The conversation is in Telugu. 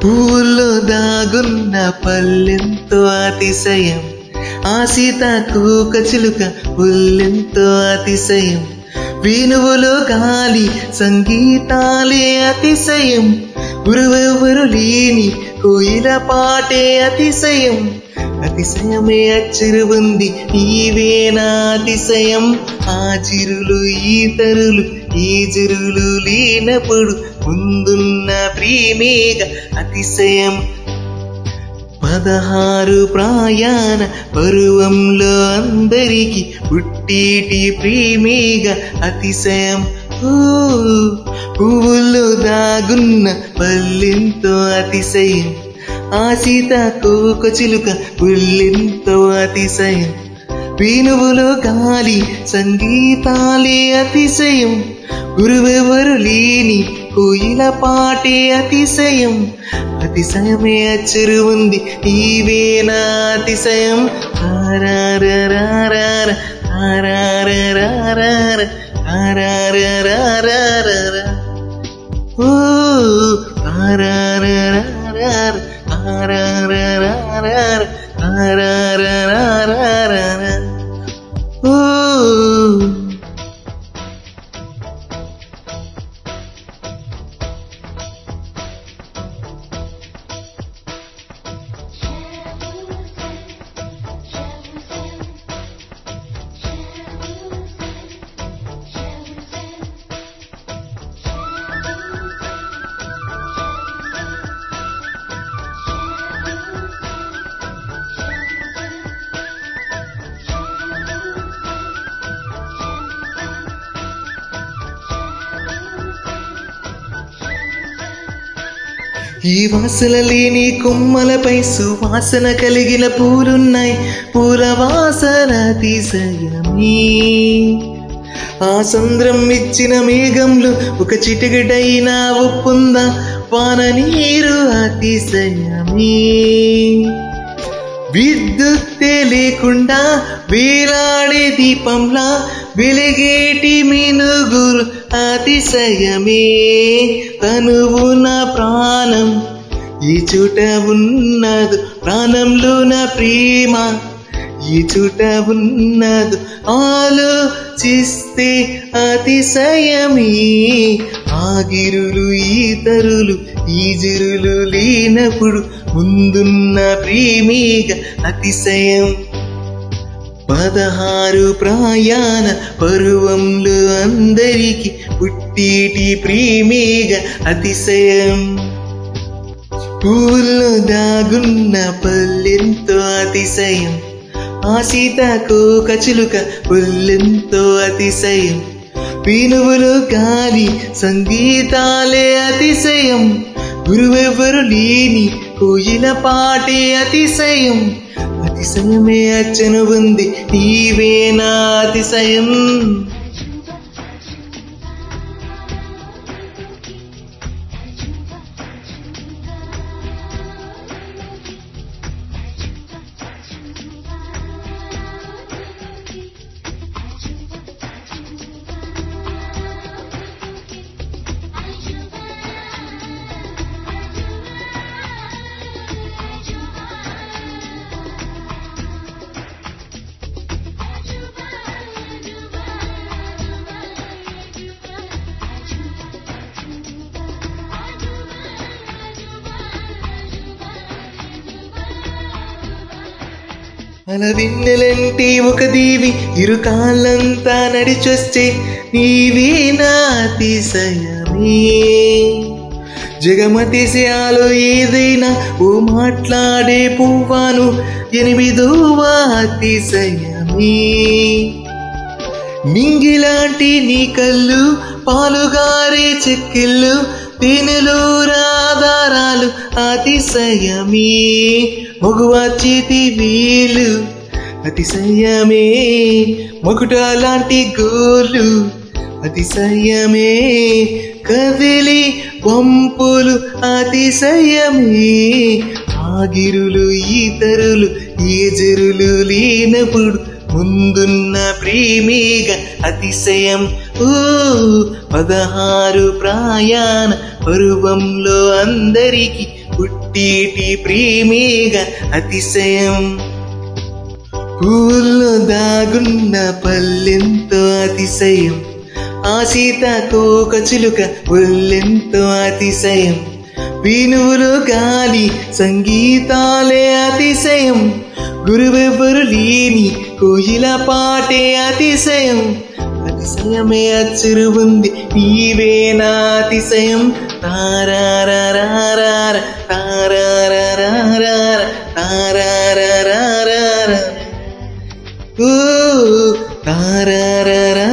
పూల్లో దాగున్న పల్లెంతో అతిశయం, ఆ సీతాకోక చిలుక పుల్లెంతో అతిశయం, వేణువులో గాలి సంగీతాలే అతిశయం, గురువెవ్వరు లేని కోయిల పాటే అతిశయం, అతిశయమే అచ్చరు ఉంది నీవేనా అతిశయం, ఆ చిరులు ఈతరులు ఈ జరులు లేనప్పుడు ముందున్న ప్రేమేగ అతిశయం. 16 ప్రయాణ పరువంలో అందరికి పుట్టేటి ప్రేమేగ అతిశయం. పువ్వుల్లో దాగున్న పల్లెంతో అతిశయం, ఆ సీతాకోక చిలుక పుల్లెంతో అతిశయం, వేణువులో గాలి సంగీతాలే అతిశయం, గురువెవరు లేని కోయిల పాటే అతిశయం, అతిశయమే అచ్చరు ఉంది నీవేనా అతిశయం. ఆరారరారార ఆరారరారార ఆరారరారార ఓ ఆరారరారార ఆరారరారార ఆరారరారార ఓ. ఈ వాసన లేని కొమ్మలపై సువాసన కలిగిన పూలున్నాయి, పూల వాసన అతిశయమే, ఆ సంద్రం ఇచ్చిన మేఘంలో ఒక చిటికెడైనా ఉప్పుందా, వాన నీరు అతిశయమే, విద్యుత్తే లేకుండా వేలాడే దీపంలా వెలిగేటి మినుగురు అతిశయమే, తనువు నా ప్రాణం ఈ చోట ఉన్నదు, ప్రాణంలో నా ప్రేమ ఈ చోట ఉన్నదు, ఆలోచిస్తే అతిశయమే, ఆగిరులు ఈతరులు ఈ జరులు లేనప్పుడు ముందున్న ప్రేమేగ అతిశయం. 16 ప్రయాణ పరువంలో అందరికి పుట్టేటి ప్రేమేగ అతిశయం. పూల్లో దాగున్న పల్లెంతో అతిశయం, ఆ సీతాకోక చిలుక పుల్లెంతో అతిశయం, వేణువులో గాలి సంగీతాలే అతిశయం, గురువెవ్వరు లేని కోయిల పాటే అతిశయం, అతిశయమే అచ్చను ఉంది నీవేనా అతిశయం. అలవిన్నెలంటే ఒక దీవి ఇరుకాళ్ళంతా నడిచొస్తే నీవేనా అతిశయమే, జగమతిశయాలు ఏదైనా ఓ మాట్లాడే పువ్వాను 8వ అతిశయమే, నింగిలాంటి నీ కళ్ళు పాలుగారే చెక్కిళ్ళు తేనెలో రాధారాలు అతిశయమే, మగువ చేతి వేలు అతిశయమే, మకుట లాంటి గోలు అతిశయమే, కదిలి వంపులు అతిశయమే, ఆగిరులు ఈతరులు ఏ జరులు లేనప్పుడు ముందున్న ప్రేమేగ అతిశయం. 16 ప్రయాణ పరువంలో అందరికి పుట్టేటి ప్రేమేగా అతిశయం. పూల్లో దాగున్న పల్లెంతో అతిశయం, ఆ సీతాకోక చిలుక ఒళ్ళెంతో అతిశయం. వేణువులో గాలి సంగీతాలే అతిశయం, గురువెవ్వరు లేని కోయిల పాటే అతిశయం. అతిశయమే అచ్చురు ఉంది నీవే నా అతిశయం. తారారారారార తారారారారార తారారారారార ఓ తారారారా